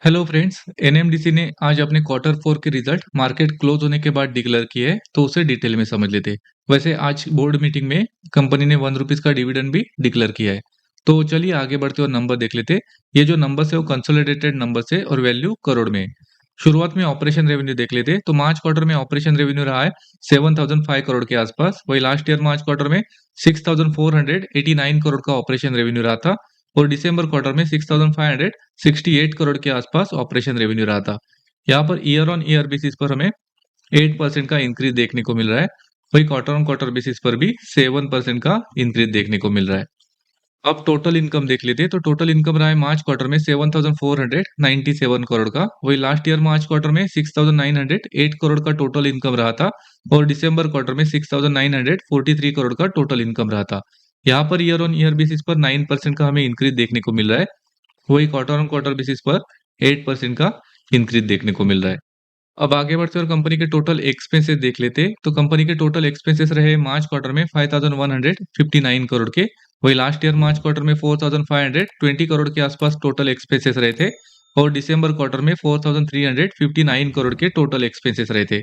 Hello friends. NMDC ने आज अपने क्वार्टर फोर के रिजल्ट मार्केट क्लोज होने के बाद डिक्लेयर किए हैं, तो उसे डिटेल में समझ लेते हैं। वैसे आज बोर्ड मीटिंग में कंपनी ने ₹1 का डिविडेंड भी डिक्लेयर किया है। तो चलिए आगे बढ़ते और नंबर देख लेते हैं। ये जो नंबर्स है वो कंसोलिडेटेड नंबर्स है और वैल्यू करोड़ में है। शुरुआत में ऑपरेशन रेवेन्यू देख लेते हैं। तो मार्च क्वार्टर में ऑपरेशन रेवेन्यू रहा है 7005 करोड़ के आसपास। वही लास्ट ईयर मार्च क्वार्टर में 6489 करोड़ का ऑपरेशन रेवेन्यू रहा था और दिसंबर क्वार्टर में 6568 करोड़ के आसपास ऑपरेशन रेवेन्यू रहा था। यहाँ per year on year basis पर हमें 8% का इंक्रीज देखने को मिल रहा है। वही क्वार्टर ऑन क्वार्टर बेसिस पर भी 7% का इंक्रीज देखने को मिल रहा है। अब टोटल इनकम देख लेते हैं। तो टोटल इनकम रहा है मार्च क्वार्टर में 7497 करोड़ का। वही लास्ट ईयर मार्च क्वार्टर में 6908 करोड़ का टोटल इनकम रहा था और दिसंबर क्वार्टर में 6943 करोड़ का टोटल इनकम रहा था। यहाँ per year on year basis पर 9% का हमें इंक्रीज देखने को मिल रहा है। वही क्वार्टर ऑन क्वार्टर बेसिस पर 8% का इंक्रीज देखने को मिल रहा है। अब आगे बढ़ते और कंपनी के टोटल एक्सपेंसेस देख लेते हैं। तो कंपनी के टोटल एक्सपेंसेस रहे मार्च क्वार्टर में 5159 करोड़ के। वही लास्ट ईयर मार्च क्वार्टर में 4520 करोड़ के आसपास टोटल एक्सपेंसेस रहे थे और दिसंबर क्वार्टर में 4359 करोड़ के टोटल एक्सपेंसेस रहे थे।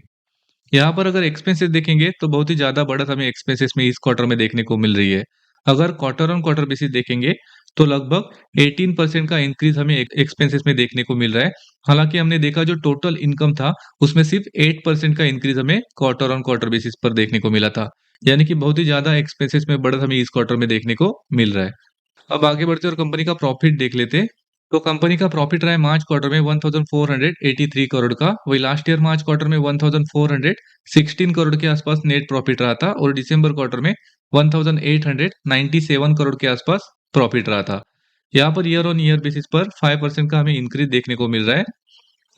यहाँ पर अगर एक्सपेंसेस देखेंगे तो बहुत ही ज़्यादा बढ़त हमें एक्सपेंसेस में इस क्वार्टर में देखने को मिल रही है। अगर क्वार्टर ऑन क्वार्टर बेसिस देखेंगे तो लगभग 18% का इंक्रीज हमें एक्सपेंसेस में देखने को मिल रहा है। हालांकि हमने देखा जो टोटल इनकम था उसमें सिर्फ 8% का इंक्रीज हमें क्वार्टर ऑन क्वार्टर बेसिस पर देखने को मिला था। यानी कि बहुत ही ज़्यादा एक्सपेंसेस में बढ़त हमें इस क्वार्टर में देखने को मिल रहा है। अब आगे बढ़ते और कंपनी का प्रॉफिट देख लेते हैं। तो कंपनी का प्रॉफिट रहा है मार्च क्वार्टर में 1483 करोड़ का। वही लास्ट ईयर मार्च क्वार्टर में 1416 करोड़ के आसपास नेट प्रॉफिट रहा था और दिसंबर क्वार्टर में 1897 करोड़ के आसपास प्रॉफिट रहा था। यहाँ per year on year basis पर 5% का हमें इंक्रीज देखने को मिल रहा है,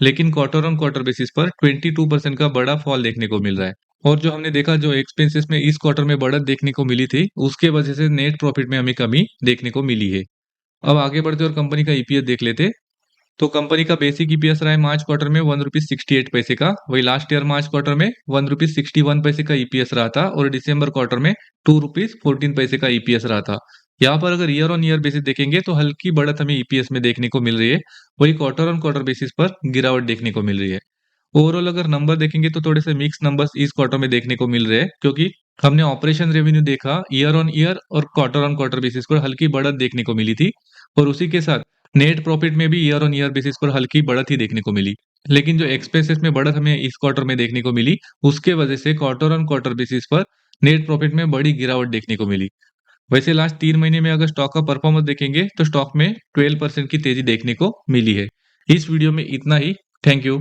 लेकिन क्वार्टर ऑन क्वार्टर बेसिस पर 22% का बड़ा फॉल देखने को मिल रहा है। और जो हमने देखा जो एक्सपेंसेस में इस क्वार्टर में बढ़त देखने को मिली थी उसके वजह से नेट प्रॉफिट में हमें कमी देखने को मिली है। अब आगे बढ़ते और कंपनी का ईपीएस देख लेते। तो कंपनी का बेसिक ईपीएस रहा है मार्च क्वार्टर में ₹1.68 का। वही लास्ट ईयर मार्च क्वार्टर में ₹1.61 का ईपीएस रहा था और दिसंबर क्वार्टर में ₹2.14 का ईपीएस रहा था। यहाँ पर अगर ईयर ऑन ईयर बेसिस देखेंगे तो हल्की बढ़त हमें ईपीएस में देखने को मिल रही है। वही क्वार्टर ऑन क्वार्टर बेसिस पर गिरावट देखने को मिल रही है। ओवरऑल अगर नंबर देखेंगे तो थोड़े से मिक्स नंबर्स इस क्वार्टर में देखने को मिल रहे हैं, क्योंकि हमने ऑपरेशन रेवेन्यू देखा ईयर ऑन ईयर और क्वार्टर ऑन क्वार्टर बेसिस पर हल्की बढ़त देखने को मिली थी और उसी के साथ नेट प्रॉफिट में भी ईयर ऑन ईयर बेसिस पर हल्की बढ़त ही देखने को मिली। लेकिन जो एक्सपेंसेस में बढ़त हमें इस क्वार्टर में देखने को मिली उसके वजह से क्वार्टर ऑन क्वार्टर बेसिस पर नेट प्रॉफिट में बड़ी गिरावट देखने को मिली। वैसे लास्ट 3 महीने में अगर स्टॉक का परफॉर्मेंस देखेंगे तो स्टॉक में 12% की तेजी देखने को मिली है। इस वीडियो में इतना ही। Thank you.